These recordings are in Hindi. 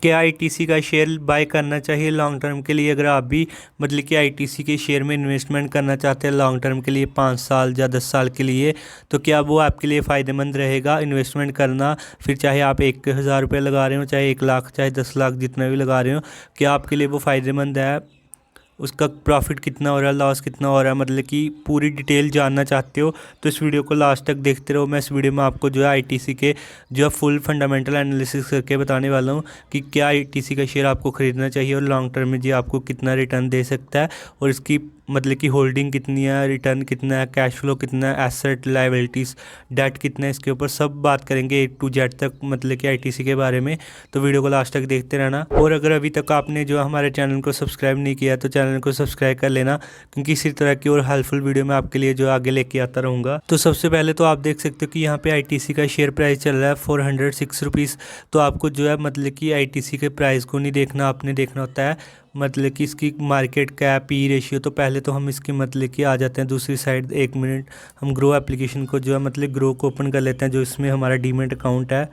क्या आईटीसी का शेयर बाय करना चाहिए लॉन्ग टर्म के लिए? अगर आप भी मतलब कि आईटीसी के शेयर में इन्वेस्टमेंट करना चाहते हैं लॉन्ग टर्म के लिए 5 साल या 10 साल के लिए, तो क्या वो आपके लिए फ़ायदेमंद रहेगा इन्वेस्टमेंट करना? फिर चाहे आप 1,000 रुपये लगा रहे हो, चाहे 1 लाख, चाहे 10 लाख, जितना भी लगा रहे हो, क्या आपके लिए वो फ़ायदेमंद है? उसका प्रॉफिट कितना हो रहा है, लॉस कितना हो रहा है, मतलब कि पूरी डिटेल जानना चाहते हो तो इस वीडियो को लास्ट तक देखते रहो। मैं इस वीडियो में आपको जो है आईटीसी के जो है फुल फंडामेंटल एनालिसिस करके बताने वाला हूँ कि क्या आईटीसी का शेयर आपको ख़रीदना चाहिए और लॉन्ग टर्म में जी आपको कितना रिटर्न दे सकता है, और इसकी मतलब कि होल्डिंग कितनी है, रिटर्न कितना है, कैश फ्लो कितना है, एसेट लायबिलिटीज़ डेट कितना है, इसके ऊपर सब बात करेंगे A to Z तक मतलब कि आईटीसी के बारे में। तो वीडियो को लास्ट तक देखते रहना। और अगर अभी तक आपने जो हमारे चैनल को सब्सक्राइब नहीं किया तो चैनल को सब्सक्राइब कर लेना, क्योंकि इसी तरह की और हेल्पफुल वीडियो मैं आपके लिए जो आगे लेके आता रहूँगा। तो सबसे पहले तो आप देख सकते हो कि यहाँ पे आईटीसी का शेयर प्राइस चल रहा है 406 रुपीज़। तो आपको जो है मतलब कि आईटीसी के प्राइस को नहीं देखना, आपने देखना होता है मतलब कि इसकी मार्केट कैप, पी रेशियो। तो पहले तो हम इसकी मतलब कि आ जाते हैं दूसरी साइड। 1 मिनट, हम ग्रो एप्लीकेशन को जो है मतलब ग्रो को ओपन कर लेते हैं, जो इसमें हमारा डीमैट अकाउंट है।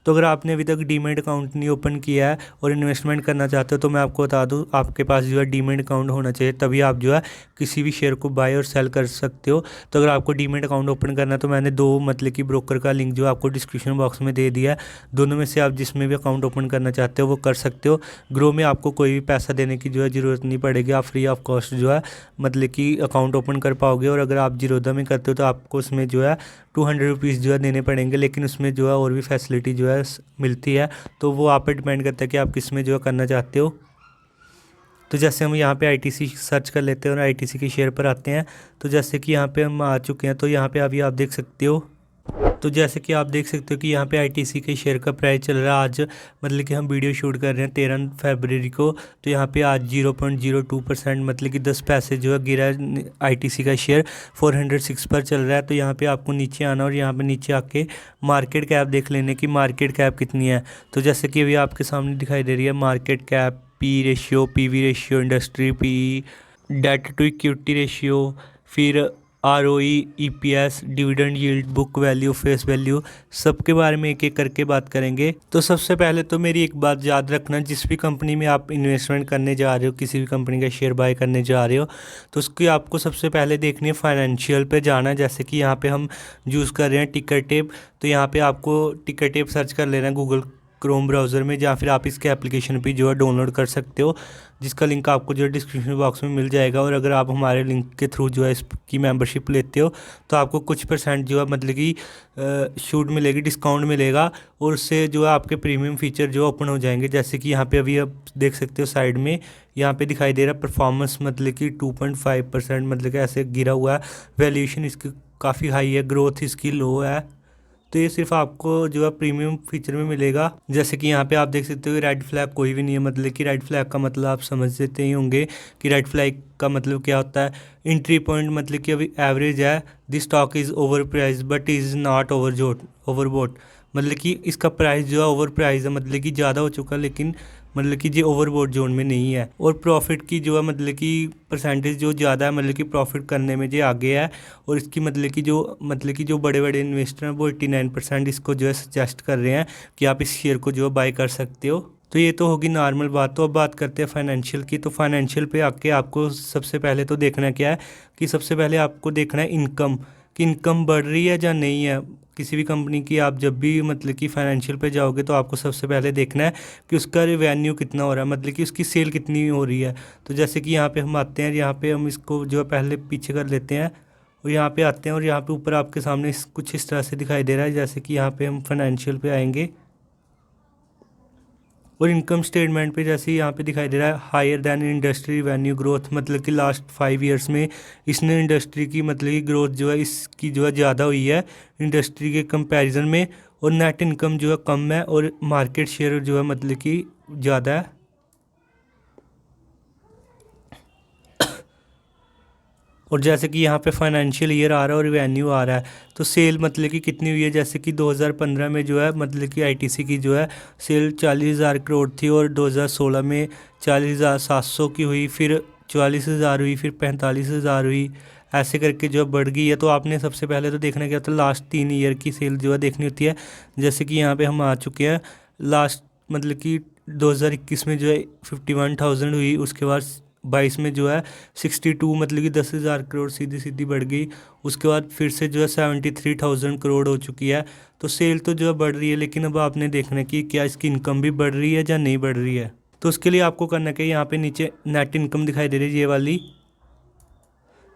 तो अगर आपने अभी तक डीमैट अकाउंट नहीं ओपन किया है और इन्वेस्टमेंट करना चाहते हो तो मैं आपको बता दूं, आपके पास जो है डीमैट अकाउंट होना चाहिए, तभी आप जो है किसी भी शेयर को बाय और सेल कर सकते हो। तो अगर आपको डीमैट अकाउंट ओपन करना है तो मैंने दो मतलब कि ब्रोकर का लिंक जो है आपको डिस्क्रिप्शन बॉक्स में दे दिया है। दोनों में से आप जिसमें भी अकाउंट ओपन करना चाहते हो वो कर सकते हो। ग्रो में आपको कोई भी पैसा देने की जो है ज़रूरत नहीं पड़ेगी, आप फ्री ऑफ कॉस्ट जो है मतलब कि अकाउंट ओपन कर पाओगे। और अगर आप जीरोधा में करते हो तो आपको उसमें जो है 200 रुपीज़ जो है देने पड़ेंगे, लेकिन उसमें जो है और भी फैसिलिटी जो है मिलती है। तो वो आप पे डिपेंड करता है कि आप किस में जो है करना चाहते हो। तो जैसे हम यहाँ पे आईटीसी सर्च कर लेते हैं और आईटीसी के शेयर पर आते हैं। तो जैसे कि यहाँ पे हम आ चुके हैं, तो यहाँ पे अभी आप देख सकते हो। तो जैसे कि आप देख सकते हो कि यहाँ पे आईटीसी के शेयर का प्राइस चल रहा है आज, मतलब कि हम वीडियो शूट कर रहे हैं 13 फरवरी को। तो यहाँ पे आज 0.02% मतलब कि 10 पैसे जो है गिरा है आईटीसी का शेयर। 406 पर चल रहा है। तो यहाँ पे आपको नीचे आना और यहाँ पे नीचे आके मार्केट कैप देख लेने की मार्केट कैप कितनी है। तो जैसे कि अभी आपके सामने दिखाई दे रही है market cap, P ratio, PV ratio, industry P, debt to equity ratio, फिर ROE, EPS, dividend yield, book value, face value, सबके बारे में एक एक करके बात करेंगे। तो सबसे पहले तो मेरी एक बात याद रखना, जिस भी कंपनी में आप इन्वेस्टमेंट करने जा रहे हो, किसी भी कंपनी का शेयर बाय करने जा रहे हो, तो उसकी आपको सबसे पहले देखनी है फाइनेंशियल पे जाना है। जैसे कि यहाँ पे हम यूज़ कर रहे हैं टिकर टेप। तो यहाँ पे आपको टिकर टेप सर्च कर लेना है गूगल क्रोम ब्राउज़र में, या फिर आप इसके एप्लीकेशन भी जो है डाउनलोड कर सकते हो, जिसका लिंक आपको जो है डिस्क्रिप्शन बॉक्स में मिल जाएगा। और अगर आप हमारे लिंक के थ्रू जो है इसकी मेंबरशिप लेते हो तो आपको कुछ परसेंट जो है मतलब कि छूट मिलेगी, डिस्काउंट मिलेगा, और उससे जो है आपके प्रीमियम फीचर जो ओपन हो जाएंगे। जैसे कि यहाँ पे अभी आप देख सकते हो साइड में यहाँ पे दिखाई दे रहा है परफॉर्मेंस मतलब कि 2.5% मतलब कि ऐसे गिरा हुआ है। वैल्यूएशन इसकी काफ़ी हाई है, ग्रोथ इसकी लो है। तो ये सिर्फ आपको जो है प्रीमियम फीचर में मिलेगा। जैसे कि यहाँ पे आप देख सकते हो रेड फ्लैग कोई भी नहीं है, मतलब कि रेड फ्लैग का मतलब आप समझ सकते ही होंगे कि रेड फ्लैग का मतलब क्या होता है। एंट्री पॉइंट मतलब कि अभी एवरेज है, this stock is over price but is not overbought, मतलब कि इसका प्राइस जो है ओवर प्राइस है, मतलब कि ज़्यादा हो चुका, लेकिन मतलब कि ये ओवरबोट जोन में नहीं है। और प्रॉफिट की जो है मतलब कि परसेंटेज जो ज़्यादा है, मतलब कि प्रॉफिट करने में जो आगे है। और इसकी मतलब कि जो बड़े बड़े इन्वेस्टर हैं वो 89% इसको जो है सजेस्ट कर रहे हैं कि आप इस शेयर को जो है बाय कर सकते हो। तो ये तो होगी नॉर्मल बात। तो अब बात करते हैं फाइनेंशियल की। तो फाइनेंशियल पे आके आपको सबसे पहले तो देखना क्या है कि सबसे पहले आपको देखना है इनकम, कि इनकम बढ़ रही है या नहीं है किसी भी कंपनी की। आप जब भी मतलब कि फाइनेंशियल पे जाओगे तो आपको सबसे पहले देखना है कि उसका रेवेन्यू कितना हो रहा है, मतलब कि उसकी सेल कितनी हो रही है। तो जैसे कि यहाँ पे हम आते हैं, यहाँ पे हम इसको जो है पहले पीछे कर लेते हैं और यहाँ पे आते हैं, और यहाँ पे ऊपर आपके सामने कुछ इस तरह से दिखाई दे रहा है। जैसे कि यहाँ पे हम फाइनेंशियल पे आएंगे और इनकम स्टेटमेंट पे जैसे यहाँ पे दिखाई दे रहा है higher than industry revenue growth, मतलब कि लास्ट 5 ईयर्स में इसने इंडस्ट्री की मतलब कि ग्रोथ जो है इसकी जो है ज़्यादा हुई है इंडस्ट्री के कंपैरिजन में। और नेट इनकम जो है कम है और मार्केट शेयर जो है मतलब कि ज़्यादा है। और जैसे कि यहाँ पे फाइनेंशियल ईयर आ रहा है और रेवेन्यू आ रहा है, तो सेल मतलब कि कितनी हुई है। जैसे कि 2015 में जो है मतलब कि आईटीसी की जो है सेल 40,000 करोड़ थी, और 2016 में 40,700 की हुई, फिर 44,000 हुई, फिर 45,000 हुई, ऐसे करके जो बढ़ गई है। तो आपने सबसे पहले तो देखना क्या होता है, लास्ट 3 ईयर की सेल जो है देखनी होती है। जैसे कि यहाँ पे हम आ चुके हैं लास्ट मतलब कि 2021 में जो है 51,000 हुई, उसके बाद 22 में जो है 62, मतलब कि 10,000 करोड़ सीधी सीधी बढ़ गई। उसके बाद फिर से जो है 73,000 करोड़ हो चुकी है। तो सेल तो जो है बढ़ रही है, लेकिन अब आपने देखना है कि क्या इसकी इनकम भी बढ़ रही है या नहीं बढ़ रही है। तो उसके लिए आपको करना क्या है, यहाँ पे नीचे नेट इनकम दिखाई दे रही है ये वाली,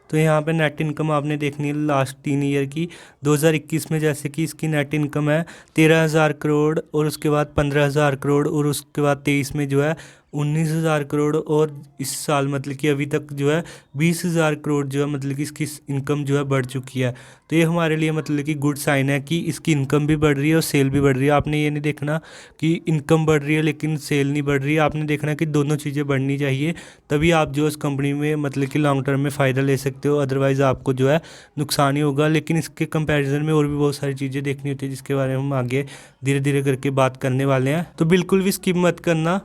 तो यहाँ पे नेट इनकम आपने देखनी है लास्ट 3 ईयर की। 2021 में जैसे कि इसकी नेट इनकम है 13,000 करोड़, और उसके बाद 15,000 करोड़, और उसके बाद 23 में जो है 19,000 करोड़, और इस साल मतलब कि अभी तक जो है 20,000 करोड़ जो है मतलब कि इसकी इनकम जो है बढ़ चुकी है। तो ये हमारे लिए मतलब कि गुड साइन है कि इसकी इनकम भी बढ़ रही है और सेल भी बढ़ रही है। आपने ये नहीं देखना कि इनकम बढ़ रही है लेकिन सेल नहीं बढ़ रही है, आपने देखना कि दोनों चीज़ें बढ़नी चाहिए, तभी आप जो इस कंपनी में मतलब कि लॉन्ग टर्म में फ़ायदा ले सकते हो, अदरवाइज़ आपको जो है नुकसान ही होगा। लेकिन इसके कंपैरिजन में और भी बहुत सारी चीज़ें देखनी होती है, जिसके बारे में हम आगे धीरे धीरे करके बात करने वाले हैं, तो बिल्कुल भी स्किप मत करना।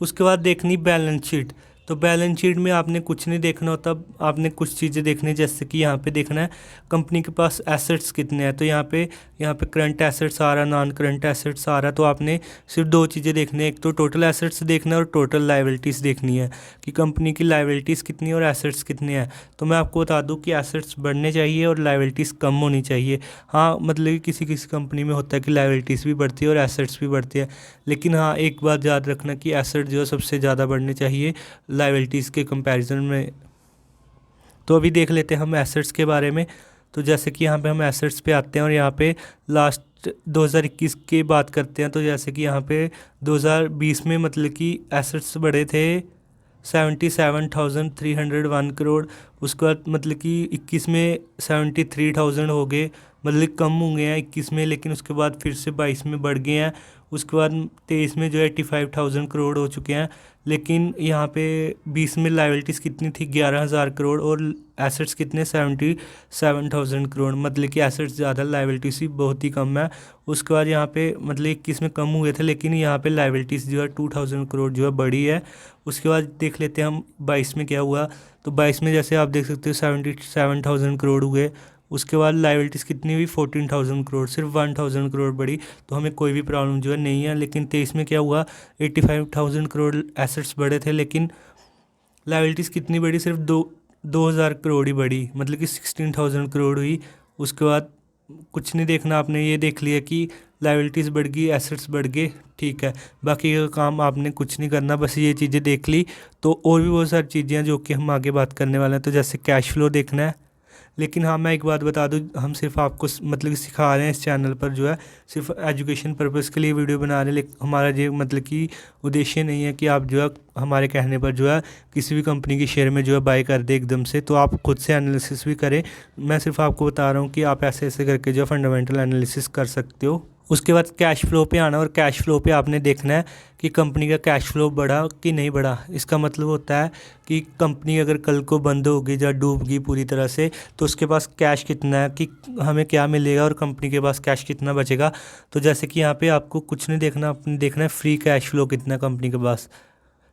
उसके बाद देखनी बैलेंस शीट। तो बैलेंस शीट में आपने कुछ नहीं देखना होता, आपने कुछ चीज़ें देखनी है, जैसे कि यहाँ पे देखना है कंपनी के पास एसेट्स कितने हैं। तो यहाँ पे करंट एसेट्स आ रहा, नॉन करंट एसेट्स आ रहा। तो आपने सिर्फ दो चीज़ें देखनी है, एक तो टोटल एसेट्स देखना है और टोटल लाइबिलिटीज़ देखनी है कि कंपनी की लाइबिलिटीज़ कितनी है और एसेट्स कितने हैं। तो मैं आपको बता दूँ कि एसेट्स बढ़ने चाहिए और लाइबिलिटीज़ कम होनी चाहिए। हाँ, मतलब कि किसी किसी कंपनी में होता है कि लाइबिलिटीज़ भी बढ़ती है और एसेट्स भी बढ़ती है, लेकिन हाँ एक बात याद रखना कि एसेट जो है सबसे ज़्यादा बढ़ने चाहिए लाइबिलिटीज़ के कंपैरिजन में। तो अभी देख लेते हैं हम एसेट्स के बारे में। तो जैसे कि यहाँ पे हम एसेट्स पे आते हैं और यहाँ पे लास्ट 2021 की बात करते हैं। तो जैसे कि यहाँ पे 2020 में मतलब कि एसेट्स बढ़े थे 77,301 करोड़। उसके बाद मतलब कि 21 में 73,000 हो गए, मतलब कम हो गए हैं 21 में, लेकिन उसके बाद फिर से 22 में बढ़ गए हैं। उसके बाद 23 में जो है 85,000 करोड़ हो चुके हैं। लेकिन यहाँ पे 20 में लाइबिलिटीज़ कितनी थी 11,000 करोड़, और एसेट्स कितने 77,000 करोड़, मतलब कि एसेट्स ज़्यादा लाइबिलिटीज़ ही बहुत ही कम है। उसके बाद यहाँ पे मतलब 21 में कम हुए थे, लेकिन यहाँ पे लाइबिलिटीज़ जो है 2,000 करोड़ जो है बढ़ी है। उसके बाद देख लेते हैं हम 22 में क्या हुआ। तो 22 में जैसे आप देख सकते हो 77,000 करोड़ हुए। उसके बाद लाइबिलिटीज़ कितनी हुई 14,000 करोड़, सिर्फ 1,000 करोड़ बढ़ी, तो हमें कोई भी प्रॉब्लम जो है नहीं है। लेकिन 23 में क्या हुआ 85,000 करोड़ एसेट्स बढ़े थे, लेकिन लाइबिलिटीज़ कितनी बढ़ी, सिर्फ 2,000 करोड़ ही बढ़ी, मतलब कि 16,000 करोड़ हुई। उसके बाद कुछ नहीं देखना, आपने ये देख लिया कि लाइबिलिटीज़ बढ़ गई, एसेट्स बढ़ गए, ठीक है। बाकी का काम आपने कुछ नहीं करना, बस ये चीज़ें देख ली। तो और भी बहुत सारी चीज़ें हैं जो कि हम आगे बात करने वाले हैं। तो जैसे कैश फ्लो देखना है। लेकिन हाँ मैं एक बात बता दूँ, हम सिर्फ आपको मतलब कि सिखा रहे हैं इस चैनल पर, जो है सिर्फ एजुकेशन पर्पज़ के लिए वीडियो बना रहे हैं। लेकिन हमारा ये मतलब कि उद्देश्य नहीं है कि आप जो है हमारे कहने पर जो है किसी भी कंपनी की शेयर में जो है बाय कर दे एकदम से, तो आप खुद से एनालिसिस भी करें। मैं सिर्फ आपको बता रहा हूँ कि आप ऐसे ऐसे करके जो फंडामेंटल एनालिसिस कर सकते हो। उसके बाद कैश फ्लो पे आना, और कैश फ्लो पे आपने देखना है कि कंपनी का कैश फ्लो बढ़ा कि नहीं बढ़ा। इसका मतलब होता है कि कंपनी अगर कल को बंद होगी या डूब गई पूरी तरह से, तो उसके पास कैश कितना है, कि हमें क्या मिलेगा और कंपनी के पास कैश कितना बचेगा। तो जैसे कि यहाँ पे आपको कुछ नहीं देखना, आपने देखना है फ्री कैश फ्लो कितना कंपनी के पास।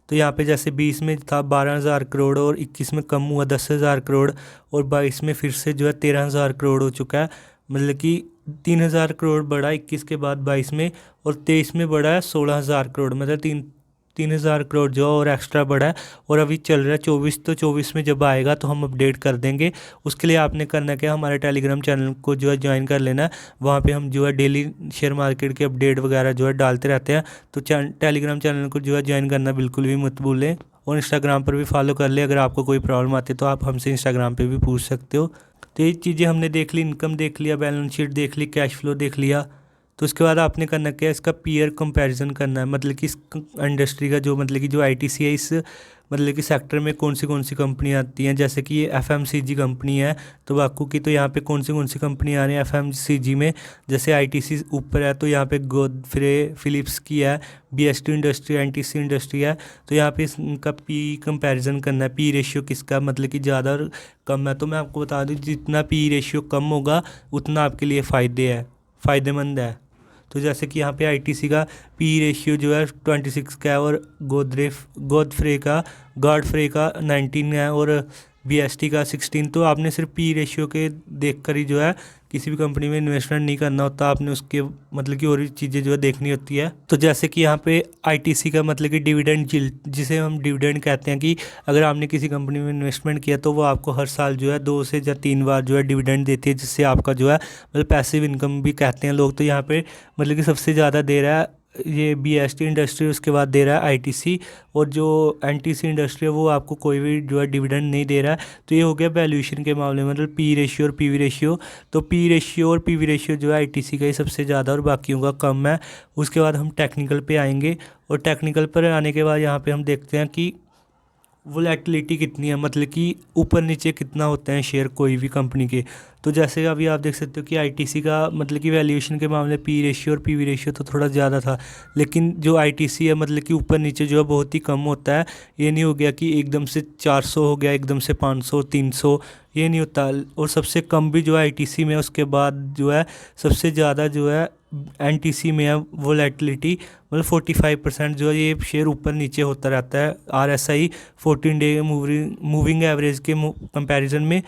तो यहाँ पे जैसे 20 में था 12,000 करोड़, और 21 में कम हुआ 10,000 करोड़, और 22 में फिर से जो है 13,000 करोड़ हो चुका है। मतलब कि 3,000 करोड़ बढ़ा 21 के बाद 22 में, और 23 में बढ़ा है 16,000 करोड़, मतलब 3,000 करोड़ जो और एक्स्ट्रा बढ़ा है। और अभी चल रहा है 24, तो 24 में जब आएगा तो हम अपडेट कर देंगे। उसके लिए आपने करना क्या, हमारे टेलीग्राम चैनल को जो है ज्वाइन कर लेना है। वहाँ पे हम जो है डेली शेयर मार्केट के अपडेट वगैरह जो है डालते रहते हैं। तो टेलीग्राम चैनल को जो है ज्वाइन करना बिल्कुल भी मत भूलें, और इंस्टाग्राम पर भी फॉलो कर ले। अगर आपको कोई प्रॉब्लम आती है तो आप हमसे इंस्टाग्राम पर भी पूछ सकते हो। तो ये चीज़ें हमने देख ली, इनकम देख लिया, बैलेंस शीट देख ली, कैश फ्लो देख लिया। तो उसके बाद आपने करना क्या है, इसका पीयर कंपैरिजन करना है। मतलब कि इस इंडस्ट्री का जो मतलब कि जो आईटीसी है, इस मतलब कि सेक्टर में कौन सी कंपनी आती हैं। जैसे कि ये एफएमसीजी कंपनी है तो बाकू की, तो यहाँ पे कौन सी कंपनी आ रही है एफएमसीजी में। जैसे आईटीसी ऊपर है तो यहाँ पे गोदफ्रे फिलिप्स की है, बीएसटी इंडस्ट्री, एनटीसी इंडस्ट्री है। तो यहाँ पे इनका पी कंपैरिजन करना है, पी रेशियो किसका मतलब कि ज़्यादा और कम है। तो मैं आपको बता दूँ, जितना पी रेशियो कम होगा उतना आपके लिए फ़ायदेमंद है। तो जैसे कि यहाँ पे आईटीसी का पी रेशियो जो है 26 का है, और गॉडफ्रे का 19 है, और बीएसटी का 16। तो आपने सिर्फ पी रेशियो के देख कर ही जो है किसी भी कंपनी में इन्वेस्टमेंट नहीं करना होता, आपने उसके मतलब कि और भी चीज़ें जो है देखनी होती है। तो जैसे कि यहाँ पे आईटीसी का मतलब कि डिविडेंड यील्ड, जिसे हम डिविडेंड कहते हैं, कि अगर आपने किसी कंपनी में इन्वेस्टमेंट किया तो वो आपको हर साल जो है 2 से या 3 बार जो है डिविडेंड देती है, जिससे आपका जो है मतलब पैसिव इनकम भी कहते हैं लोग। तो यहाँ पे मतलब कि सबसे ज़्यादा दे रहा है ये बीएसटी इंडस्ट्री, उसके बाद दे रहा है आईटीसी, और जो एनटीसी इंडस्ट्री है वो आपको कोई भी जो है डिविडेंड नहीं दे रहा है। तो ये हो गया वैल्यूएशन के मामले में, मतलब पी रेशियो और पीवी रेशियो। तो पी रेशियो और पीवी रेशियो जो है आईटीसी का ही सबसे ज़्यादा और बाकियों का कम है। उसके बाद हम टेक्निकल पे आएंगे, और टेक्निकल पर आने के बाद यहाँ पे हम देखते हैं कि वोलेटिलिटी कितनी है, मतलब कि ऊपर नीचे कितना होते हैं शेयर कोई भी कंपनी के। तो जैसे अभी आप देख सकते हो कि आईटीसी का मतलब कि वैल्यूएशन के मामले पी रेशियो और पीवी रेशियो तो थोड़ा ज़्यादा था, लेकिन जो आईटीसी है मतलब कि ऊपर नीचे जो है बहुत ही कम होता है। ये नहीं हो गया कि एकदम से 400 हो गया, एकदम से 500 300, ये नहीं होता। और सबसे कम भी जो है आईटीसी में, उसके बाद जो है सबसे ज़्यादा जो है एनटीसी में है वोलेटिलिटी, मतलब 45% जो है ये शेयर ऊपर नीचे होता रहता है आरएसआई 14 डे मूविंग एवरेज के कंपैरिजन में।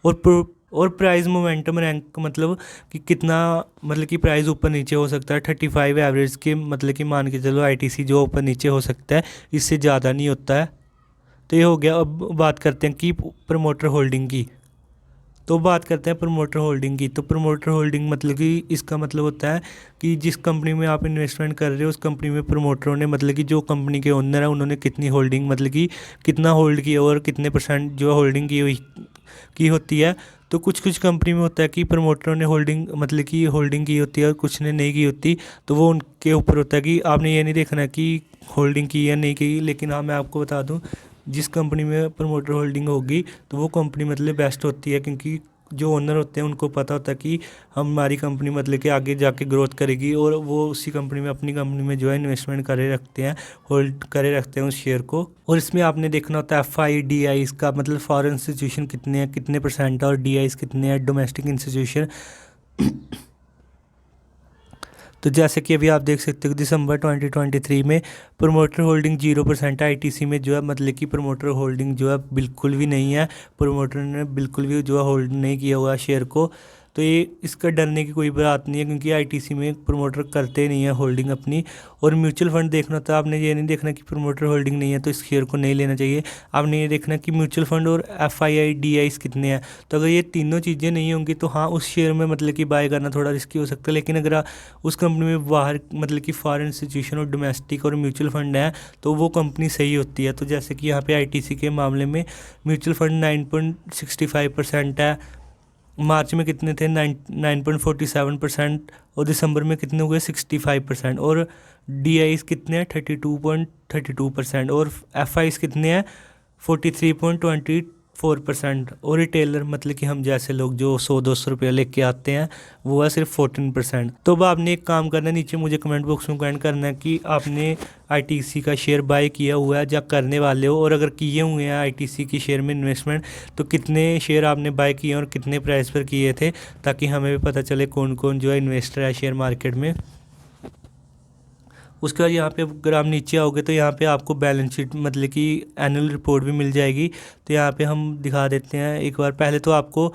और प्राइस मोमेंटम रैंक मतलब कि कितना मतलब कि प्राइस ऊपर नीचे हो सकता है 35 एवरेज के, मतलब कि मान के चलो आईटीसी जो ऊपर नीचे हो सकता है, इससे ज़्यादा नहीं होता है। तो ये हो गया। अब बात करते हैं कि प्रमोटर होल्डिंग की। तो बात करते हैं प्रमोटर होल्डिंग की। तो प्रमोटर होल्डिंग मतलब कि इसका मतलब होता है कि जिस कंपनी में आप इन्वेस्टमेंट कर रहे हो उस कंपनी में प्रमोटरों ने मतलब कि जो कंपनी के ओनर है उन्होंने कितनी होल्डिंग मतलब कि कितना होल्ड किया और कितने % जो होल्डिंग की होती है। तो कुछ कुछ कंपनी में होता है कि प्रमोटरों ने होल्डिंग मतलब कि होल्डिंग की होती है और कुछ ने नहीं की होती। तो वो उनके ऊपर होता है कि आपने ये नहीं देखना कि होल्डिंग की या नहीं की। लेकिन हाँ, मैं आपको बता दूं, जिस कंपनी में प्रमोटर होल्डिंग होगी तो वो कंपनी मतलब बेस्ट होती है, क्योंकि जो ओनर होते हैं उनको पता होता है कि हमारी कंपनी मतलब कि आगे जाके ग्रोथ करेगी, और वो उसी कंपनी में अपनी कंपनी में जो है इन्वेस्टमेंट करे रखते हैं, होल्ड करे रखते हैं उस शेयर को। और इसमें आपने देखना होता है एफआई डीआई का मतलब फॉरेन इंस्टीट्यूशन कितने हैं, कितने % और डीआई कितने हैं डोमेस्टिक इंस्टीट्यूशन। तो जैसे कि अभी आप देख सकते हो दिसंबर 2023 में प्रमोटर होल्डिंग 0% आईटीसी में जो है, मतलब कि प्रमोटर होल्डिंग जो है बिल्कुल भी नहीं है। प्रमोटर ने बिल्कुल भी जो है होल्ड नहीं किया हुआ शेयर को। तो ये इसका डरने की कोई बात नहीं है, क्योंकि आईटीसी में प्रमोटर करते नहीं है होल्डिंग अपनी। और म्यूचुअल फंड देखना था आपने, ये नहीं देखना कि प्रमोटर होल्डिंग नहीं है तो इस शेयर को नहीं लेना चाहिए। आपने ये देखना कि म्यूचुअल फंड और एफआईआई डीआई कितने हैं। तो अगर ये तीनों चीज़ें नहीं होंगी तो हाँ, उस शेयर में मतलब कि बाय करना थोड़ा रिस्की हो सकता है। लेकिन अगर उस कंपनी में बाहर मतलब कि फॉरेन इंस्टीट्यूशन और डोमेस्टिक और म्यूचुअल फंड है तो वो कंपनी सही होती है। तो जैसे कि यहाँ पे आईटीसी के मामले में म्यूचुअल फंड 9.65% है, मार्च में कितने थे 9.47%, और दिसंबर में कितने हुए 65%, और डीआईस कितने हैं 32.32%, और एफआईस कितने हैं 43.24%, और रिटेलर मतलब कि हम जैसे लोग जो 100-200 रुपये लेके आते हैं वो है सिर्फ 14%। तो अब आपने एक काम करना है, नीचे मुझे कमेंट बॉक्स में कमेंट करना है कि आपने आईटीसी का शेयर बाय किया हुआ है या करने वाले हो, और अगर किए हुए हैं आईटीसी की शेयर में इन्वेस्टमेंट तो कितने शेयर आपने बाय किए और कितने प्राइस पर किए थे, ताकि हमें भी पता चले कौन कौन जो है इन्वेस्टर है शेयर मार्केट में। उसके बाद यहाँ पे अगर आप नीचे आओगे तो यहाँ पे आपको बैलेंस शीट मतलब कि एनुअल रिपोर्ट भी मिल जाएगी। तो यहाँ पे हम दिखा देते हैं एक बार। पहले तो आपको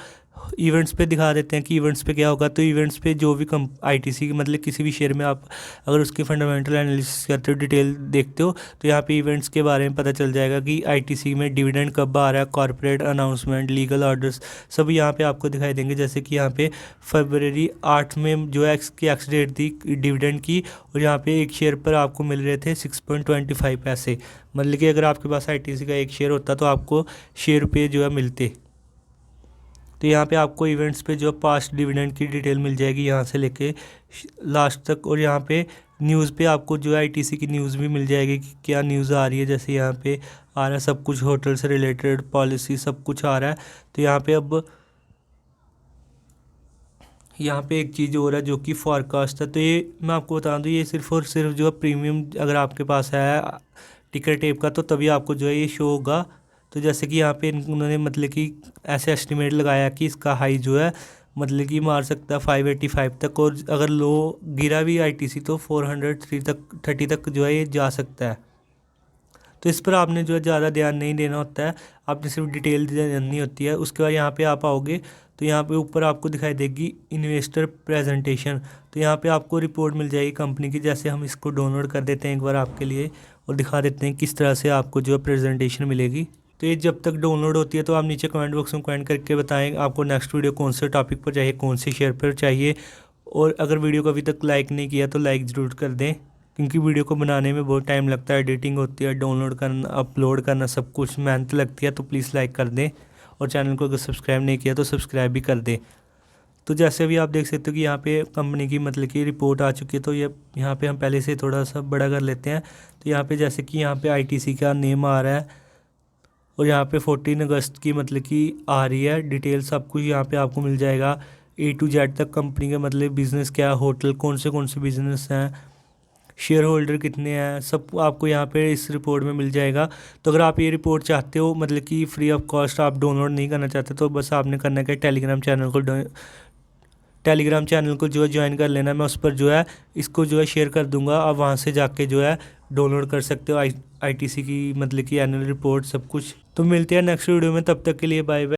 इवेंट्स पे दिखा देते हैं कि इवेंट्स पे क्या होगा। तो इवेंट्स पे जो भी आईटीसी की मतलब किसी भी शेयर में आप अगर उसके फंडामेंटल एनालिसिस करते हो, डिटेल देखते हो, तो यहाँ पे इवेंट्स के बारे में पता चल जाएगा कि आईटीसी में डिविडेंड कब आ रहा है, कॉर्पोरेट अनाउंसमेंट, लीगल ऑर्डर्स सब यहाँ पे आपको दिखाई देंगे। जैसे कि यहाँ पे फरवरी 8 में जो है एक्स डेट थी डिविडेंड की, और यहाँ पे एक शेयर पर आपको मिल रहे थे 6.25 पैसे। मतलब कि अगर आपके पास आईटीसी का एक शेयर होता तो आपको ₹6 जो है मिलते। तो यहाँ पे आपको इवेंट्स पे जो पास्ट डिविडेंड की डिटेल मिल जाएगी यहाँ से लेके लास्ट तक। और यहाँ पे न्यूज़ पे आपको जो है आईटीसी की न्यूज़ भी मिल जाएगी कि क्या न्यूज़ आ रही है। जैसे यहाँ पे आ रहा है सब कुछ, होटल से रिलेटेड पॉलिसी सब कुछ आ रहा है। तो यहाँ पे अब यहाँ पे एक चीज़ और है जो कि फॉरकास्ट है। तो ये मैं आपको बता दूँ, ये सिर्फ और सिर्फ जो है प्रीमियम अगर आपके पास है टिकर टेप का तो तभी आपको जो है ये शो होगा। तो जैसे कि यहाँ पे उन्होंने मतलब कि ऐसे एस्टिमेट लगाया कि इसका हाई जो है मतलब कि मार सकता है 585 तक, और अगर लो गिरा भी आईटीसी तो 430 तक जो है ये जा सकता है। तो इस पर आपने जो है ज़्यादा ध्यान नहीं देना होता है, आपने सिर्फ डिटेल जाननी होती है। उसके बाद यहाँ पे आप आओगे तो यहाँ पे ऊपर आपको दिखाई देगी इन्वेस्टर प्रेजेंटेशन। तो यहाँ पे आपको रिपोर्ट मिल जाएगी कंपनी की। जैसे हम इसको डाउनलोड कर देते हैं एक बार आपके लिए और दिखा देते हैं किस तरह से आपको जो है प्रेजेंटेशन मिलेगी। तो ये जब तक डाउनलोड होती है तो आप नीचे कमेंट बॉक्स में कमेंट करके बताएं आपको नेक्स्ट वीडियो कौन से टॉपिक पर चाहिए, कौन से शेयर पर चाहिए। और अगर वीडियो को अभी तक लाइक नहीं किया तो लाइक ज़रूर कर दें, क्योंकि वीडियो को बनाने में बहुत टाइम लगता है, एडिटिंग होती है, डाउनलोड करना, अपलोड करना, सब कुछ मेहनत लगती है। तो प्लीज़ लाइक कर दें और चैनल को अगर सब्सक्राइब नहीं किया तो सब्सक्राइब भी कर दें। तो जैसे अभी आप देख सकते हो कि यहाँ पे कंपनी की मतलब कि रिपोर्ट आ चुकी है। तो ये यहाँ पे हम पहले से थोड़ा सा बड़ा कर लेते हैं। तो यहाँ पे जैसे कि यहाँ पे आईटीसी का नेम आ रहा है और यहाँ पे 14 अगस्त की मतलब कि आ रही है डिटेल, सब कुछ यहाँ पे आपको मिल जाएगा A to Z तक। कंपनी का मतलब बिज़नेस क्या है, होटल कौन से बिज़नेस हैं, शेयर होल्डर कितने हैं, सब आपको यहाँ पे इस रिपोर्ट में मिल जाएगा। तो अगर आप ये रिपोर्ट चाहते हो मतलब कि फ्री ऑफ कॉस्ट, आप डाउनलोड नहीं करना चाहते, तो बस आपने करना क्या, टेलीग्राम चैनल को जो है ज्वाइन कर लेना। मैं उस पर जो है इसको जो है शेयर कर दूंगा, आप वहाँ से जाके जो है डाउनलोड कर सकते हो आईटीसी की मतलब कि एनुअल रिपोर्ट सब कुछ। तो मिलते हैं नेक्स्ट वीडियो में, तब तक के लिए बाय बाय।